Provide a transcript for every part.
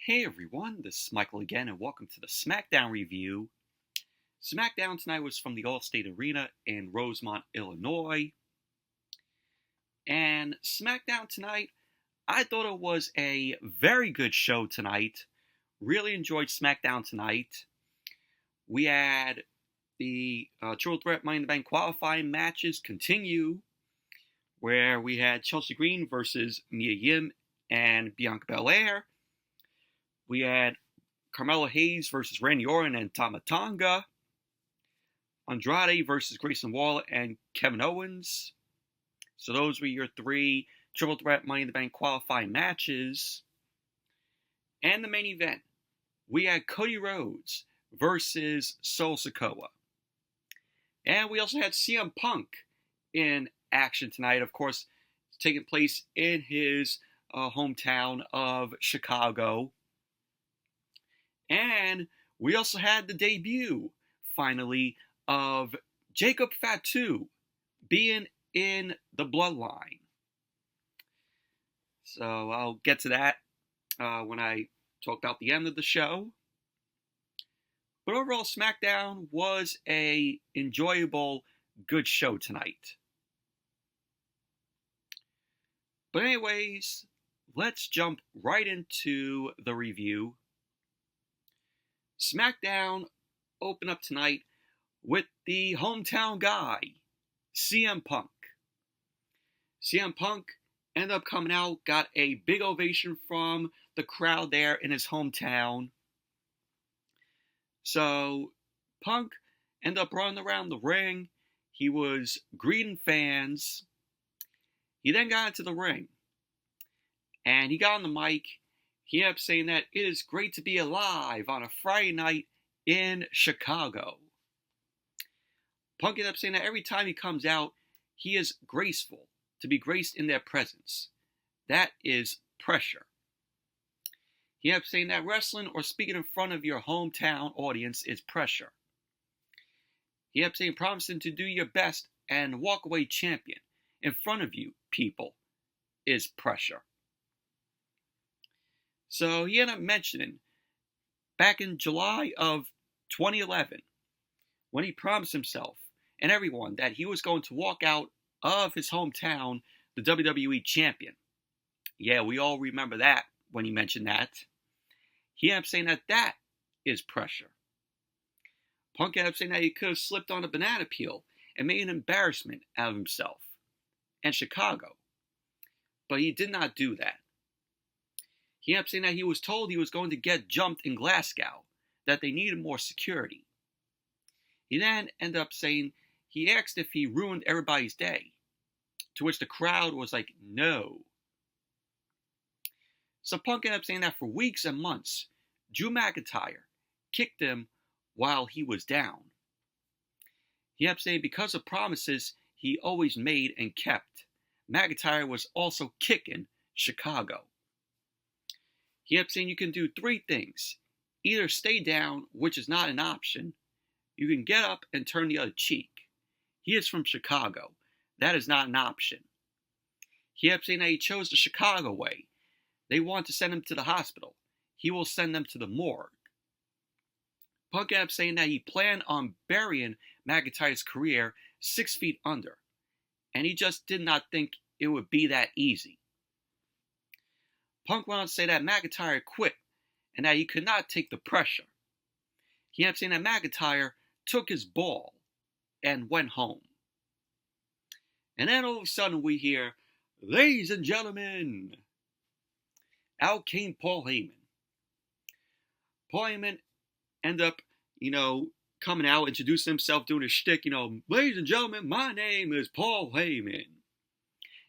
Hey everyone, this is Michael again, and welcome to the Smackdown review. Smackdown tonight was from the Allstate Arena in Rosemont, Illinois. And Smackdown tonight, I thought it was a very good show tonight. Really enjoyed Smackdown tonight. We had the Triple Threat Money in the Bank qualifying matches continue, where we had Chelsea Green versus Mia Yim and Bianca Belair. We had Carmelo Hayes versus Randy Orton and Toma Tonga. Andrade versus Grayson and Kevin Owens. So those were your three Triple Threat Money in the Bank qualifying matches. And the main event, we had Cody Rhodes versus Sikoa. And we also had CM Punk in action tonight. Of course, it's taking place in his hometown of Chicago. And we also had the debut, finally, of Jacob Fatu being in the Bloodline. So I'll get to that when I talk about the end of the show. But overall, SmackDown was a enjoyable, good show tonight. But anyways, let's jump right into the review. SmackDown opened up tonight with the hometown guy, CM Punk. CM Punk ended up coming out, got a big ovation from the crowd there in his hometown. So Punk ended up running around the ring. He was greeting fans. He then got into the ring. And he got on the mic. He ended up saying that it is great to be alive on a Friday night in Chicago. Punk ended up saying that every time he comes out, he is graceful, to be graced in their presence. That is pressure. He ended up saying that wrestling or speaking in front of your hometown audience is pressure. He ended up saying promising to do your best and walk away champion in front of you, people, is pressure. So he ended up mentioning back in July of 2011 when he promised himself and everyone that he was going to walk out of his hometown the WWE champion. Yeah, we all remember that when he mentioned that. He ended up saying that that is pressure. Punk ended up saying that he could have slipped on a banana peel and made an embarrassment out of himself and Chicago. But he did not do that. He ended up saying that he was told he was going to get jumped in Glasgow, that they needed more security. He then ended up saying he asked if he ruined everybody's day, to which the crowd was like, no. So Punk ended up saying that for weeks and months, Drew McIntyre kicked him while he was down. He ended up saying because of promises he always made and kept, McIntyre was also kicking Chicago. He ended up saying you can do three things. Either stay down, which is not an option. You can get up and turn the other cheek. He is from Chicago. That is not an option. He ended up saying that he chose the Chicago way. They want to send him to the hospital. He will send them to the morgue. Punk ended up saying that he planned on burying McIntyre's career 6 feet under. And he just did not think it would be that easy. Punk went on to say that McIntyre quit and that he could not take the pressure. He ended up saying that McIntyre took his ball and went home. And then all of a sudden we hear, ladies and gentlemen, out came Paul Heyman. Paul Heyman ended up, coming out, introducing himself, doing his shtick, ladies and gentlemen, my name is Paul Heyman.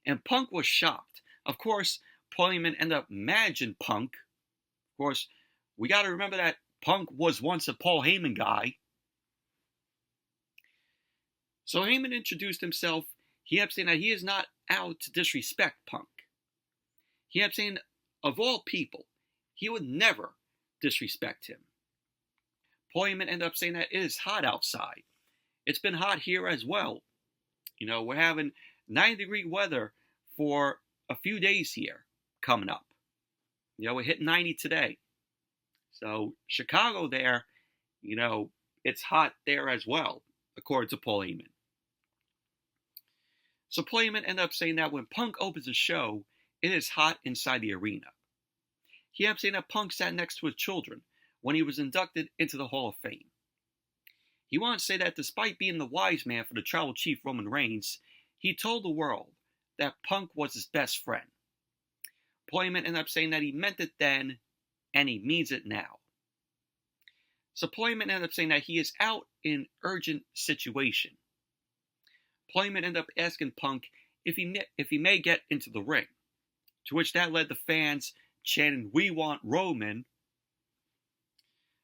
And Punk was shocked. Of course, Paul Heyman ended up managing Punk. Of course, we got to remember that Punk was once a Paul Heyman guy. So Heyman introduced himself. He ended up saying that he is not out to disrespect Punk. He ended up saying, of all people, he would never disrespect him. Paul Heyman ended up saying that it is hot outside. It's been hot here as well. We're having 90-degree weather for a few days here coming up. We're hitting 90 today. So Chicago there, it's hot there as well, according to Paul Heyman. So Paul Heyman ended up saying that when Punk opens the show, it is hot inside the arena. He ended up saying that Punk sat next to his children when he was inducted into the Hall of Fame. He wanted to say that despite being the wise man for the tribal chief Roman Reigns, he told the world that Punk was his best friend. Paul Heyman ended up saying that he meant it then, and he means it now. So Paul Heyman ended up saying that he is out in urgent situation. Paul Heyman ended up asking Punk if he may get into the ring, to which that led the fans chanting, "We want Roman."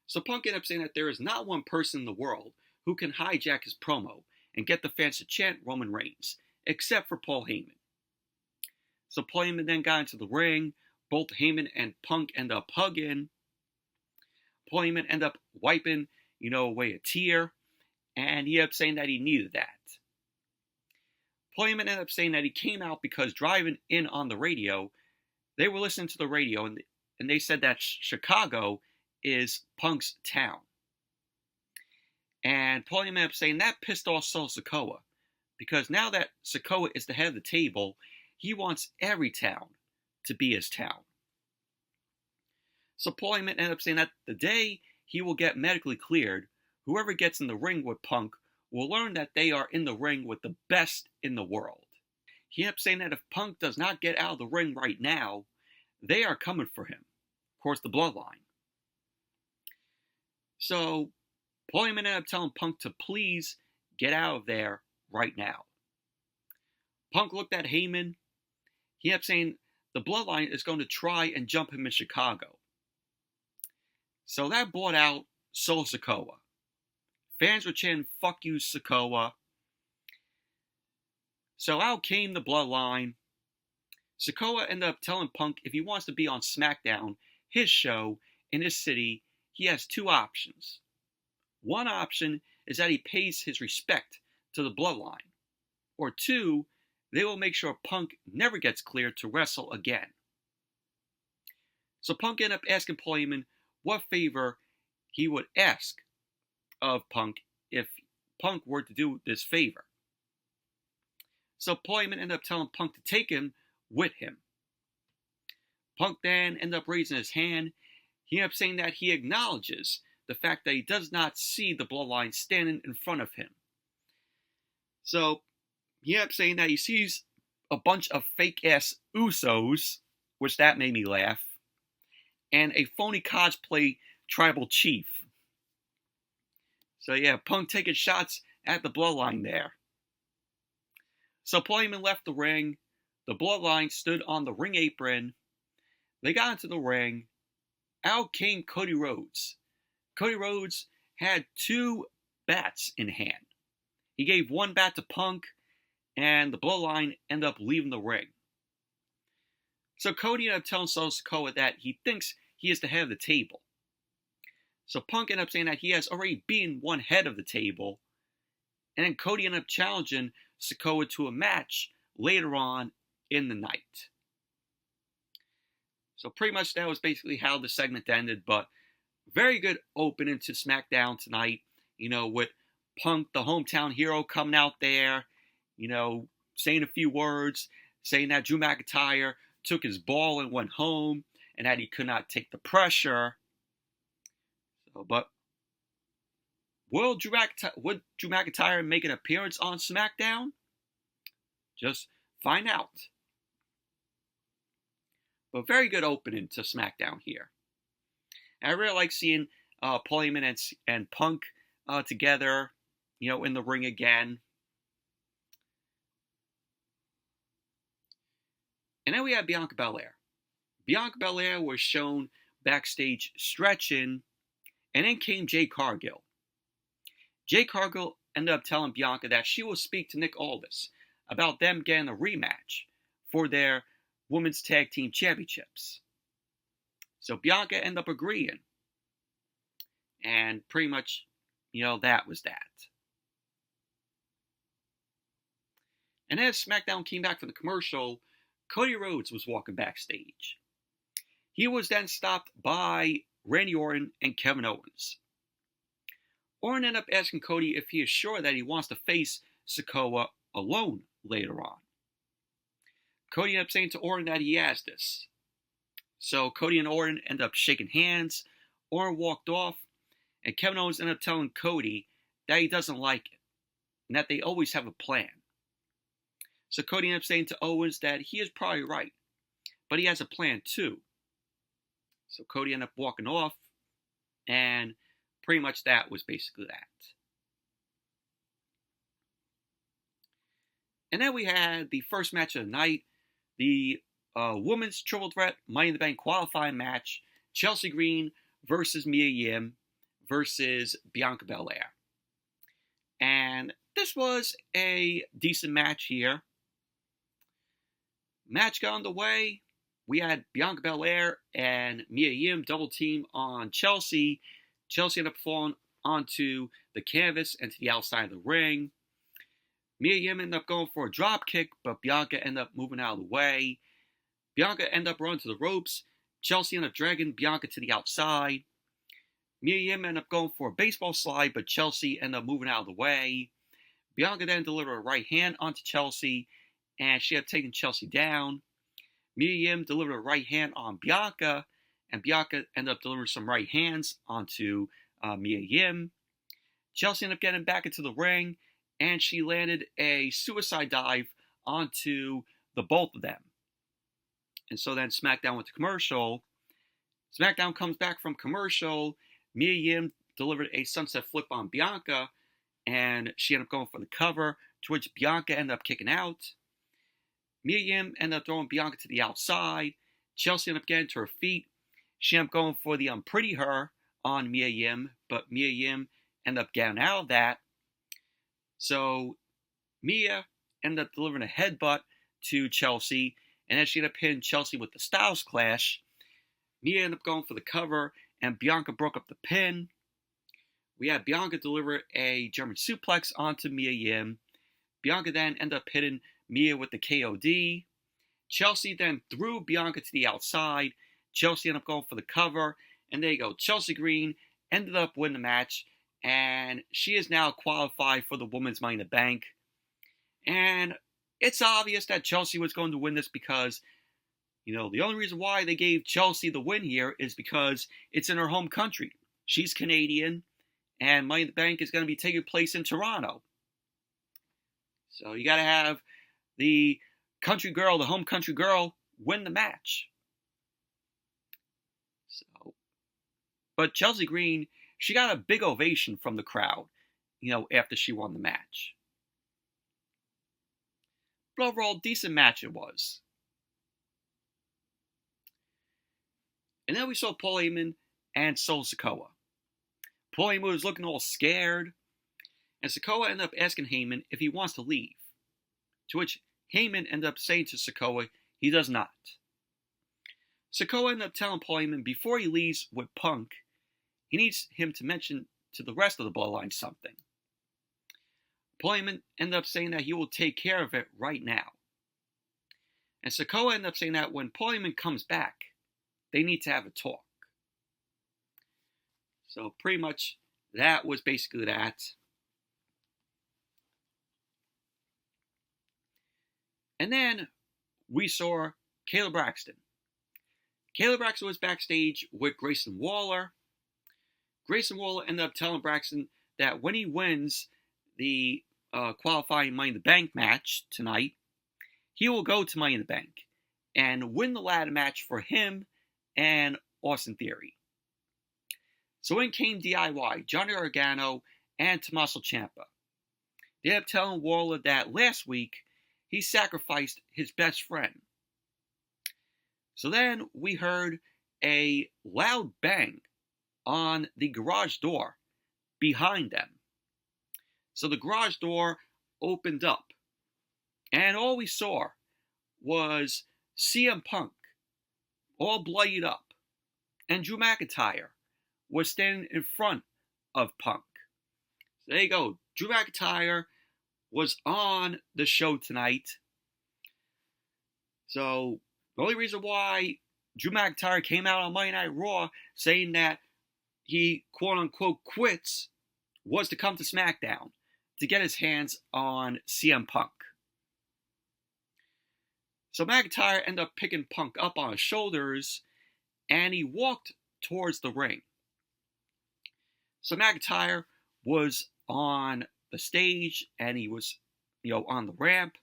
So Punk ended up saying that there is not one person in the world who can hijack his promo and get the fans to chant Roman Reigns, except for Paul Heyman. So Paul Heyman then got into the ring. Both Heyman and Punk end up hugging. Paul Heyman ended up wiping, away a tear, and he ended up saying that he needed that. Paul Heyman ended up saying that he came out because driving in on the radio, they were listening to the radio, and they said that Chicago is Punk's town. And Paul Heyman ended up saying that pissed off Sikoa, because now that Sikoa is the head of the table, he wants every town to be his town. So Paul Heyman ended up saying that the day he will get medically cleared, whoever gets in the ring with Punk will learn that they are in the ring with the best in the world. He ended up saying that if Punk does not get out of the ring right now, they are coming for him. Of course, the Bloodline. So Paul Heyman ended up telling Punk to please get out of there right now. Punk looked at Heyman. He ended up saying the Bloodline is going to try and jump him in Chicago. So that brought out Solo Sikoa. Fans were chanting, "Fuck you, Sikoa." So out came the Bloodline. Sikoa ended up telling Punk if he wants to be on Smackdown, his show, in his city, he has two options. One option is that he pays his respect to the Bloodline. Or two, they will make sure Punk never gets cleared to wrestle again. So Punk ended up asking Paul Heyman what favor he would ask of Punk if Punk were to do this favor. So Paul Heyman ended up telling Punk to take him with him. Punk then ended up raising his hand. He ended up saying that he acknowledges the fact that he does not see the Bloodline standing in front of him. So he ended up saying that he sees a bunch of fake-ass Usos, which that made me laugh, and a phony cosplay tribal chief. So yeah, Punk taking shots at the Bloodline there. So Paul Heyman left the ring. The Bloodline stood on the ring apron. They got into the ring. Out came Cody Rhodes. Cody Rhodes had two bats in hand. He gave one bat to Punk, and the Bloodline ended up leaving the ring. So Cody ended up telling Solo Sikoa that he thinks he is the head of the table. So Punk ended up saying that he has already been one head of the table. And then Cody ended up challenging Sikoa to a match later on in the night. So pretty much that was basically how the segment ended. But very good opening to SmackDown tonight. With Punk, the hometown hero, coming out there. Saying a few words. Saying that Drew McIntyre took his ball and went home. And that he could not take the pressure. But would Drew McIntyre make an appearance on SmackDown? Just find out. But very good opening to SmackDown here. And I really like seeing Paul Heyman and Punk together, in the ring again. And then we have Bianca Belair. Bianca Belair was shown backstage stretching, and then came Jade Cargill. Jade Cargill ended up telling Bianca that she will speak to Nick Aldis about them getting a rematch for their Women's Tag Team Championships. So Bianca ended up agreeing. And pretty much, that was that. And as SmackDown came back from the commercial, Cody Rhodes was walking backstage. He was then stopped by Randy Orton, and Kevin Owens. Orton ended up asking Cody if he is sure that he wants to face Sikoa alone later on. Cody ended up saying to Orton that he has this. So Cody and Orton ended up shaking hands. Orton walked off, and Kevin Owens ended up telling Cody that he doesn't like it, and that they always have a plan. So Cody ended up saying to Owens that he is probably right, but he has a plan too. So Cody ended up walking off, and pretty much that was basically that. And then we had the first match of the night, the women's triple threat Money in the Bank qualifying match, Chelsea Green versus Mia Yim versus Bianca Belair. And this was a decent match here. Match got underway. We had Bianca Belair and Mia Yim double team on Chelsea. Chelsea ended up falling onto the canvas and to the outside of the ring. Mia Yim ended up going for a drop kick, but Bianca ended up moving out of the way. Bianca ended up running to the ropes. Chelsea ended up dragging Bianca to the outside. Mia Yim ended up going for a baseball slide, but Chelsea ended up moving out of the way. Bianca then delivered a right hand onto Chelsea, and she had taken Chelsea down. Mia Yim delivered a right hand on Bianca, and Bianca ended up delivering some right hands onto Mia Yim. Chelsea ended up getting back into the ring, and she landed a suicide dive onto the both of them. And so then SmackDown went to commercial. SmackDown comes back from commercial. Mia Yim delivered a sunset flip on Bianca, and she ended up going for the cover, to which Bianca ended up kicking out. Mia Yim ended up throwing Bianca to the outside. Chelsea ended up getting to her feet. She ended up going for the Pretty Her on Mia Yim, but Mia Yim ended up getting out of that. So Mia ended up delivering a headbutt to Chelsea, and then she ended up hitting Chelsea with the Styles Clash. Mia ended up going for the cover, and Bianca broke up the pin. We had Bianca deliver a German suplex onto Mia Yim. Bianca then ended up hitting Mia with the KOD. Chelsea then threw Bianca to the outside. Chelsea ended up going for the cover, and there you go. Chelsea Green ended up winning the match, and she is now qualified for the Women's Money in the Bank. And it's obvious that Chelsea was going to win this because, the only reason why they gave Chelsea the win here is because it's in her home country. She's Canadian, and Money in the Bank is going to be taking place in Toronto. So you got to have the home country girl, win the match. But Chelsea Green, she got a big ovation from the crowd, after she won the match. But overall, decent match it was. And then we saw Paul Heyman and Sikoa. Paul Heyman was looking all scared, and Sikoa ended up asking Heyman if he wants to leave. To which Heyman ended up saying to Sikoa he does not. Sikoa ended up telling Paul Heyman before he leaves with Punk, he needs him to mention to the rest of the Bloodline something. Paul Heyman ended up saying that he will take care of it right now. And Sikoa ended up saying that when Paul Heyman comes back, they need to have a talk. So pretty much that was basically that. And then we saw Kayla Braxton. Kayla Braxton was backstage with Grayson Waller. Grayson Waller ended up telling Braxton that when he wins the qualifying Money in the Bank match tonight, he will go to Money in the Bank and win the ladder match for him and Austin Theory. So in came DIY, Johnny Gargano, and Tommaso Ciampa. They ended up telling Waller that last week he sacrificed his best friend. So then we heard a loud bang on the garage door behind them. So the garage door opened up, and all we saw was CM Punk all bloodied up, and Drew McIntyre was standing in front of Punk. So there you go. Drew McIntyre was on the show tonight. So the only reason why Drew McIntyre came out on Monday Night Raw saying that he, quote-unquote, quits, was to come to SmackDown to get his hands on CM Punk. So McIntyre ended up picking Punk up on his shoulders, and he walked towards the ring. So McIntyre was on the stage, and he was, on the ramp.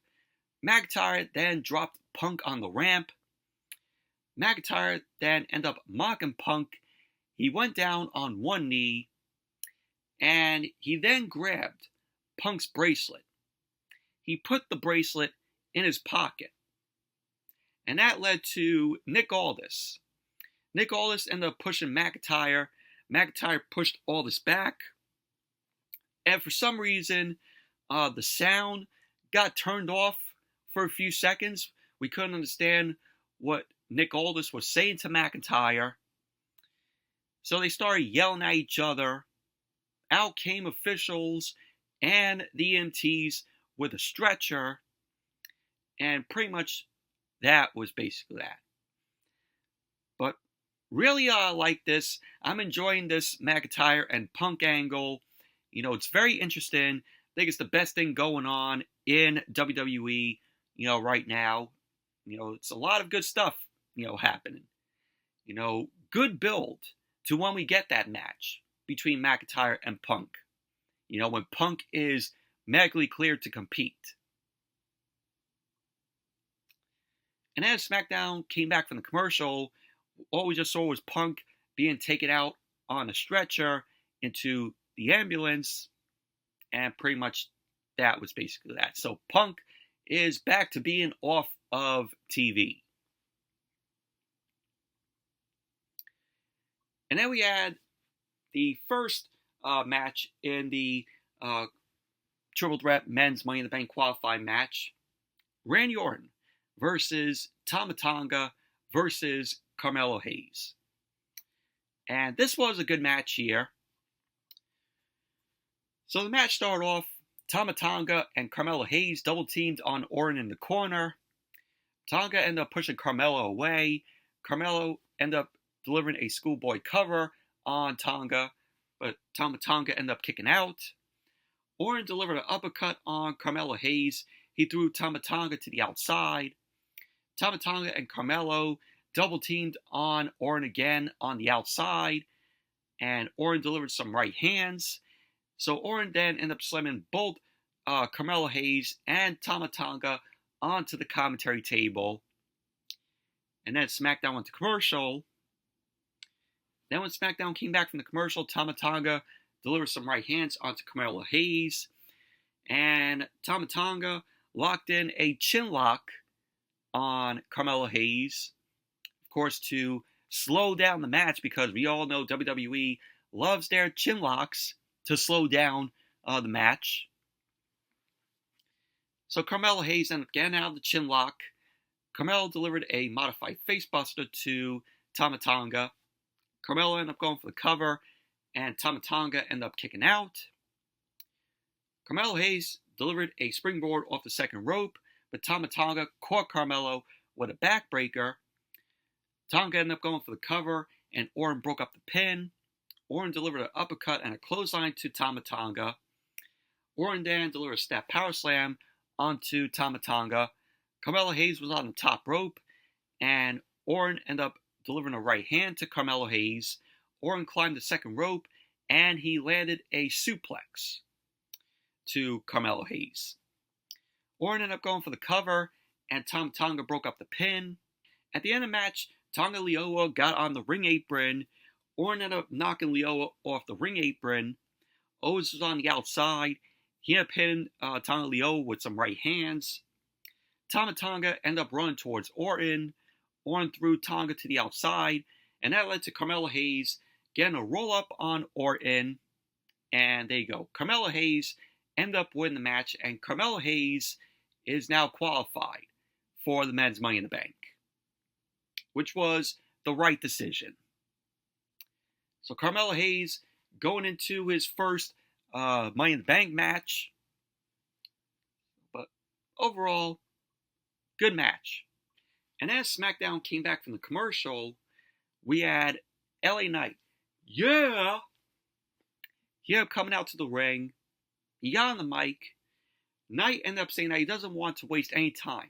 McIntyre then dropped Punk on the ramp. McIntyre then ended up mocking Punk. He went down on one knee, and he then grabbed Punk's bracelet. He put the bracelet in his pocket. And that led to Nick Aldis. Nick Aldis ended up pushing McIntyre. McIntyre pushed Aldis back. And for some reason, the sound got turned off for a few seconds. We couldn't understand what Nick Aldis was saying to McIntyre. So they started yelling at each other. Out came officials and the EMTs with a stretcher. And pretty much that was basically that. But really, I like this. I'm enjoying this McIntyre and Punk angle. It's very interesting. I think it's the best thing going on in WWE, right now. It's a lot of good stuff, happening. Good build to when we get that match between McIntyre and Punk. When Punk is medically cleared to compete. And as SmackDown came back from the commercial, all we just saw was Punk being taken out on a stretcher into the ambulance. And pretty much that was basically that. So Punk is back to being off of TV. And then we had the first match in the Triple Threat Men's Money in the Bank qualifying match. Randy Orton versus Tama Tonga versus Carmelo Hayes. And this was a good match here. So the match started off, Tama Tonga and Carmelo Hayes double teamed on Orton in the corner. Tonga ended up pushing Carmelo away. Carmelo ended up delivering a schoolboy cover on Tonga, but Tama Tonga ended up kicking out. Orton delivered an uppercut on Carmelo Hayes. He threw Tama Tonga to the outside. Tama Tonga and Carmelo double teamed on Orton again on the outside, and Orton delivered some right hands. So Orton then ended up slamming both Carmelo Hayes and Tama Tonga onto the commentary table. And then SmackDown went to commercial. Then when SmackDown came back from the commercial, Tama Tonga delivered some right hands onto Carmelo Hayes. And Tama Tonga locked in a chin lock on Carmelo Hayes. Of course, to slow down the match, because we all know WWE loves their chin locks to slow down the match. So Carmelo Hayes ended up getting out of the chin lock. Carmelo delivered a modified facebuster to Tama Tonga. Carmelo ended up going for the cover, and Tama Tonga ended up kicking out. Carmelo Hayes delivered a springboard off the second rope, but Tama Tonga caught Carmelo with a backbreaker. Tonga ended up going for the cover, and Orton broke up the pin. Orton delivered an uppercut and a clothesline to Tama Tonga. Orton then delivered a step power slam onto Tama Tonga. Carmelo Hayes was on the top rope, and Orton ended up delivering a right hand to Carmelo Hayes. Orton climbed the second rope, and he landed a suplex to Carmelo Hayes. Orton ended up going for the cover, and Tama Tonga broke up the pin. At the end of the match, Tonga Leoa got on the ring apron. Orton ended up knocking Leoa off the ring apron. Owens was on the outside. He ended up hitting Tonga Leoa with some right hands. Tama Tonga ended up running towards Orton. Orton threw Tonga to the outside, and that led to Carmelo Hayes getting a roll-up on Orton. And there you go. Carmelo Hayes ended up winning the match, and Carmelo Hayes is now qualified for the men's Money in the Bank, which was the right decision. So Carmelo Hayes going into his first Money in the Bank match. But overall, good match. And as SmackDown came back from the commercial, we had LA Knight. Yeah! He ended up coming out to the ring. He got on the mic. Knight ended up saying that he doesn't want to waste any time.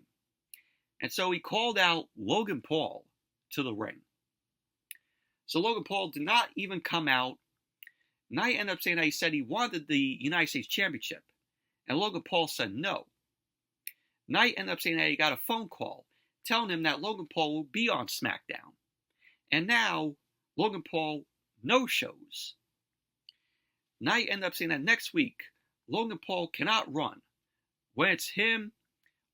And so he called out Logan Paul to the ring. So Logan Paul did not even come out. Knight ended up saying that he said he wanted the United States Championship. And Logan Paul said no. Knight ended up saying that he got a phone call telling him that Logan Paul will be on SmackDown. And now Logan Paul no-shows. Knight ended up saying that next week Logan Paul cannot run when it's him,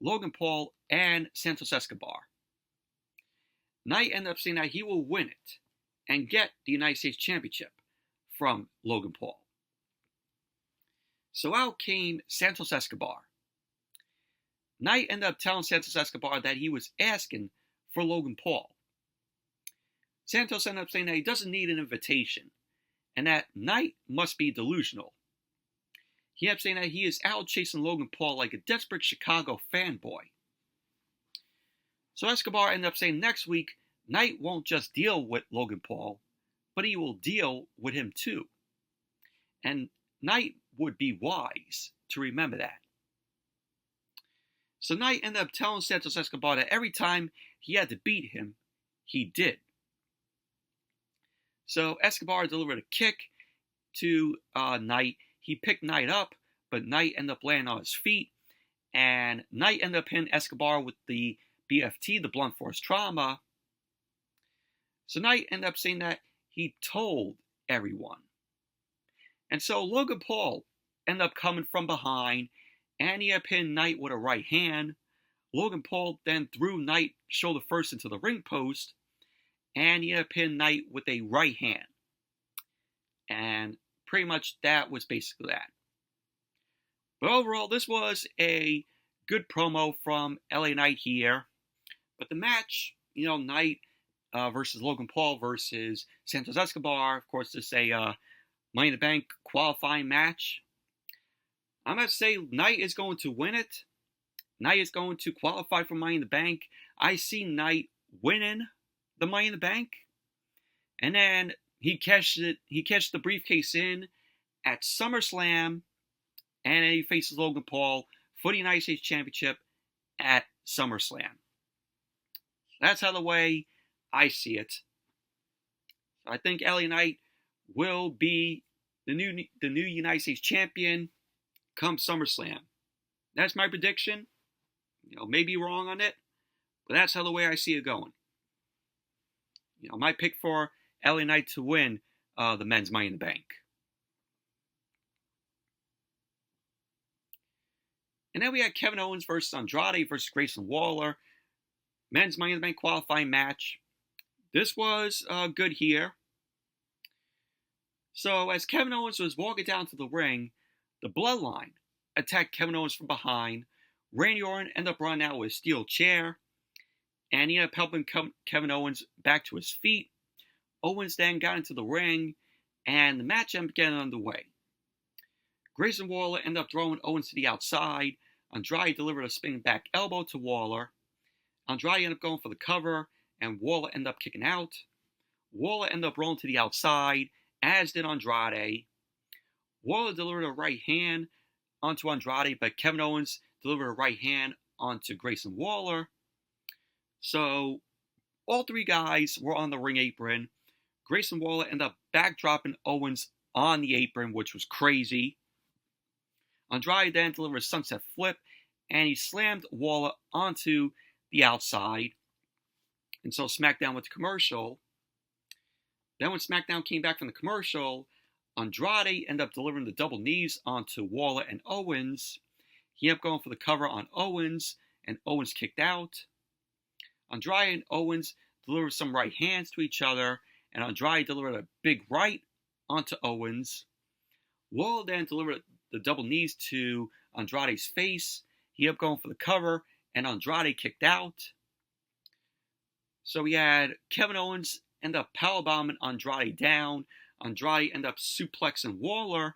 Logan Paul, and Santos Escobar. Knight ended up saying that he will win it and get the United States Championship from Logan Paul. So out came Santos Escobar. Knight ended up telling Santos Escobar that he was asking for Logan Paul. Santos ended up saying that he doesn't need an invitation and that Knight must be delusional. He ended up saying that he is out chasing Logan Paul like a desperate Chicago fanboy. So Escobar ended up saying next week, Knight won't just deal with Logan Paul, but he will deal with him too. And Knight would be wise to remember that. So Knight ended up telling Santos Escobar that every time he had to beat him, he did. So Escobar delivered a kick to Knight. He picked Knight up, but Knight ended up landing on his feet. And Knight ended up hitting Escobar with the BFT, the blunt force trauma. So Knight ended up saying that he told everyone. And so Logan Paul ended up coming from behind, and he ended up hitting Knight with a right hand. Logan Paul then threw Knight shoulder first into the ring post, and he ended up hitting Knight with a right hand. And pretty much that was basically that. But overall, this was a good promo from LA Knight here. But the match, Knight versus Logan Paul versus Santos Escobar, of course, this is a Money in the Bank qualifying match. I'm going to say Knight is going to win it. Knight is going to qualify for Money in the Bank. I see Knight winning the Money in the Bank. And then he cashed the briefcase in at SummerSlam. And then he faces Logan Paul for the United States Championship at SummerSlam. That's how the way I see it. I think LA Knight will be the new United States Champion come SummerSlam. That's my prediction. Maybe wrong on it, but that's how the way I see it going. My pick for LA Knight to win the men's Money in the Bank. And then we had Kevin Owens versus Andrade versus Grayson Waller. Men's Money in the Bank qualifying match. This was good here. So as Kevin Owens was walking down to the ring, the Bloodline attacked Kevin Owens from behind. Randy Orton ended up running out with a steel chair. And he ended up helping Kevin Owens back to his feet. Owens then got into the ring. And the match ended up getting underway. Grayson Waller ended up throwing Owens to the outside. Andrade delivered a spinning back elbow to Waller. Andrade ended up going for the cover, and Waller ended up kicking out. Waller ended up rolling to the outside, as did Andrade. Waller delivered a right hand onto Andrade, but Kevin Owens delivered a right hand onto Grayson Waller. So all three guys were on the ring apron. Grayson Waller ended up backdropping Owens on the apron, which was crazy. Andrade then delivered a sunset flip, and he slammed Waller onto the outside. And so SmackDown went to commercial. Then when SmackDown came back from the commercial, Andrade ended up delivering the double knees onto Waller and Owens. He ended up going for the cover on Owens, and Owens kicked out. Andrade and Owens delivered some right hands to each other, and Andrade delivered a big right onto Owens. Waller then delivered the double knees to Andrade's face. He ended up going for the cover, and Andrade kicked out. So we had Kevin Owens end up powerbombing Andrade down. Andrade ended up suplexing Waller.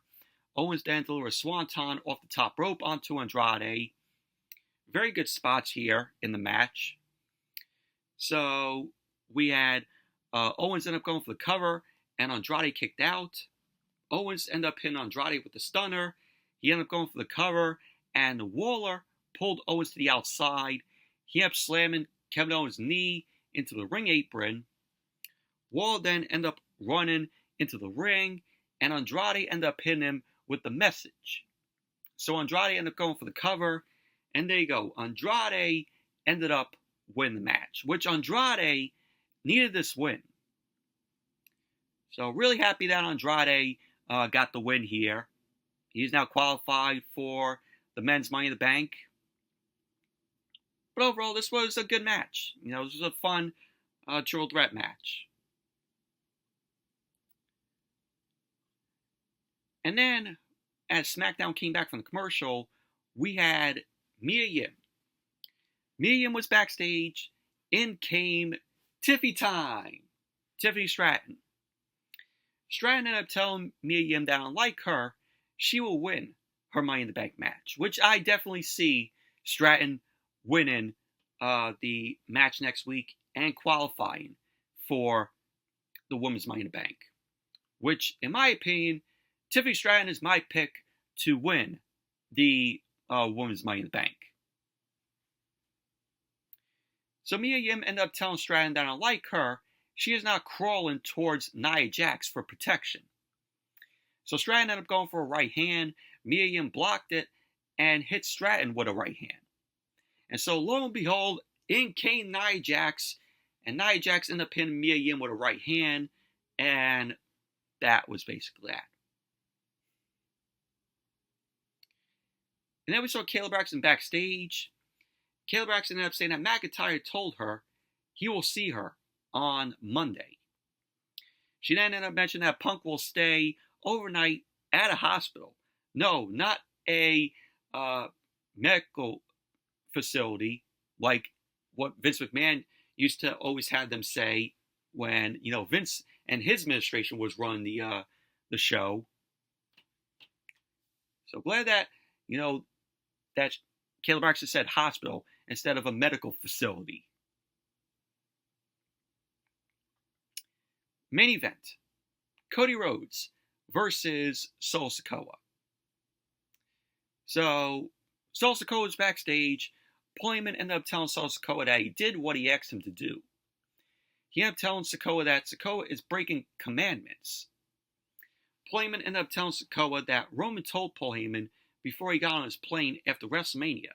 Owens then delivered a swanton off the top rope onto Andrade. Very good spots here in the match. So we had Owens end up going for the cover, and Andrade kicked out. Owens ended up hitting Andrade with the stunner. He ended up going for the cover, and Waller pulled Owens to the outside. He ended up slamming Kevin Owens' knee into the ring apron. Waller then ended up running into the ring, and Andrade ended up hitting him with the message. So Andrade ended up going for the cover, and there you go. Andrade ended up winning the match, which Andrade needed this win. So really happy that Andrade got the win here. He's now qualified for the men's Money in the Bank. But overall, this was a good match. You know, this was a fun triple threat match. And then, as SmackDown came back from the commercial, we had Mia Yim. Mia Yim was backstage. In came Tiffy Time. Tiffany Stratton. Stratton ended up telling Mia Yim that unlike her, she will win her Money in the Bank match, which I definitely see Stratton winning the match next week and qualifying for the Women's Money in the Bank, which, in my opinion, Tiffany Stratton is my pick to win the Women's Money in the Bank. So Mia Yim ended up telling Stratton that unlike her, she is not crawling towards Nia Jax for protection. So Stratton ended up going for a right hand. Mia Yim blocked it and hit Stratton with a right hand. And so lo and behold, in came Nia Jax, and Nia Jax ended up hitting Mia Yim with a right hand, and that was basically that. And then we saw Kayla Braxton backstage. Kayla Braxton ended up saying that McIntyre told her he will see her on Monday. She then ended up mentioning that Punk will stay overnight at a hospital. No, not a medical facility like what Vince McMahon used to always have them say when, you know, Vince and his administration was running the show. So glad that, you know, that Kayla Braxton said hospital instead of a medical facility. Main event, Cody Rhodes versus Solo Sikoa. So, Solo Sikoa was backstage. Paul Heyman ended up telling Solo Sikoa that he did what he asked him to do. He ended up telling Sikoa that Sikoa is breaking commandments. Paul Heyman ended up telling Sikoa that Roman told Paul Heyman before he got on his plane after WrestleMania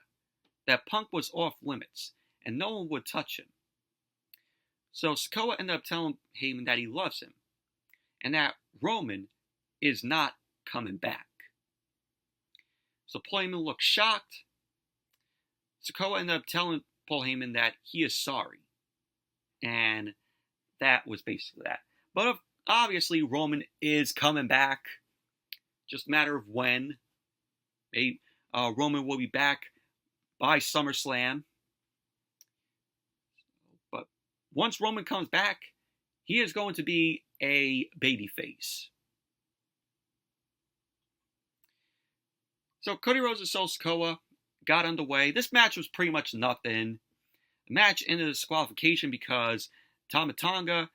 that Punk was off limits and no one would touch him. So Sikoa ended up telling Heyman that he loves him and that Roman is not coming back. So Paul Heyman looked shocked. Sikoa ended up telling Paul Heyman that he is sorry. And that was basically that. But obviously Roman is coming back. Just a matter of when. Maybe Roman will be back by SummerSlam. But once Roman comes back, he is going to be a babyface. So Cody Rhodes and Solo Sikoa got underway. This match was pretty much nothing. The match ended in disqualification because Tonga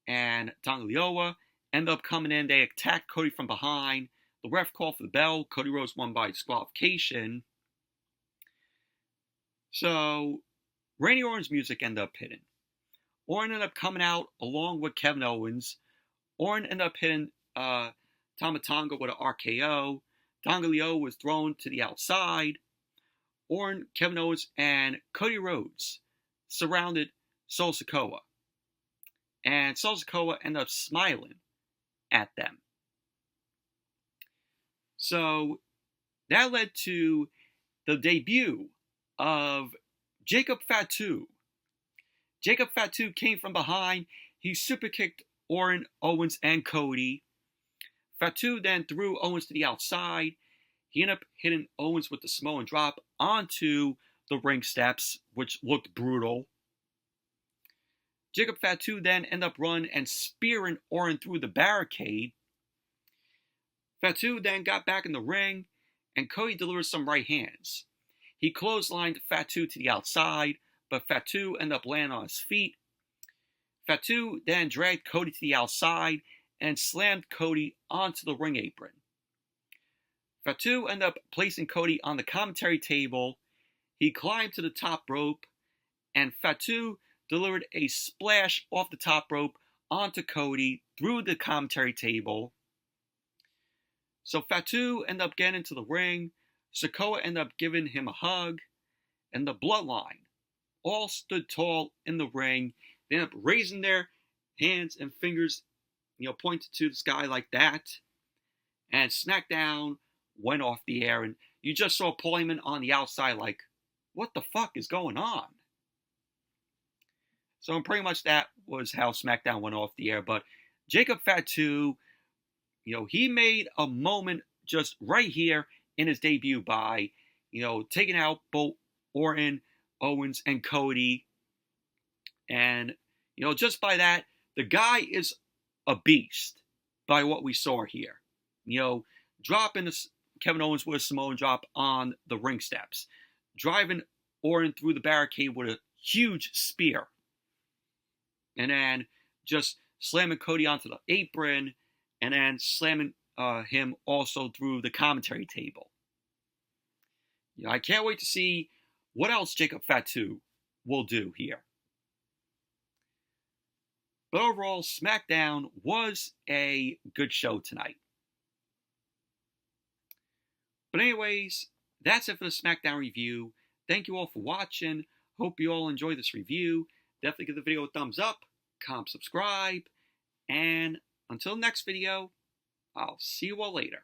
and Tonga Lioa ended up coming in. They attacked Cody from behind. The ref called for the bell. Cody Rhodes won by disqualification. So Randy Orton's music ended up hitting. Orton ended up coming out along with Kevin Owens. Orton ended up hitting Tonga with an RKO. Tonga Lioa was thrown to the outside. Orton, Kevin Owens, and Cody Rhodes surrounded Solo Sikoa. And Solo Sikoa ended up smiling at them. So that led to the debut of Jacob Fatu. Jacob Fatu came from behind. He super kicked Orton, Owens, and Cody. Fatu then threw Owens to the outside. He ended up hitting Owens with the Samoan drop onto the ring steps, which looked brutal. Jacob Fatu then ended up running and spearing Orton through the barricade. Fatu then got back in the ring, and Cody delivered some right hands. He clotheslined Fatu to the outside, but Fatu ended up landing on his feet Fatu then dragged Cody to the outside and slammed Cody onto the ring apron. Fatu ended up placing Cody on the commentary table. He climbed to the top rope, and Fatu delivered a splash off the top rope onto Cody through the commentary table. So Fatu ended up getting into the ring. Sikoa ended up giving him a hug, and the Bloodline all stood tall in the ring. They ended up raising their hands and fingers, pointed to the sky like that. And SmackDown went off the air, and you just saw Paul Heyman on the outside like, what the fuck is going on? So pretty much that was how SmackDown went off the air. But Jacob Fatu, he made a moment just right here in his debut by, taking out both Orton, Owens, and Cody. And, just by that, the guy is a beast by what we saw here. Dropping Kevin Owens with a Samoan drop on the ring steps. Driving Orton through the barricade with a huge spear. And then just slamming Cody onto the apron. And then slamming him also through the commentary table. I can't wait to see what else Jacob Fatu will do here. But overall, SmackDown was a good show tonight. But anyways, that's it for the SmackDown review. Thank you all for watching. Hope you all enjoyed this review. Definitely give the video a thumbs up, comment, subscribe, and until next video, I'll see you all later.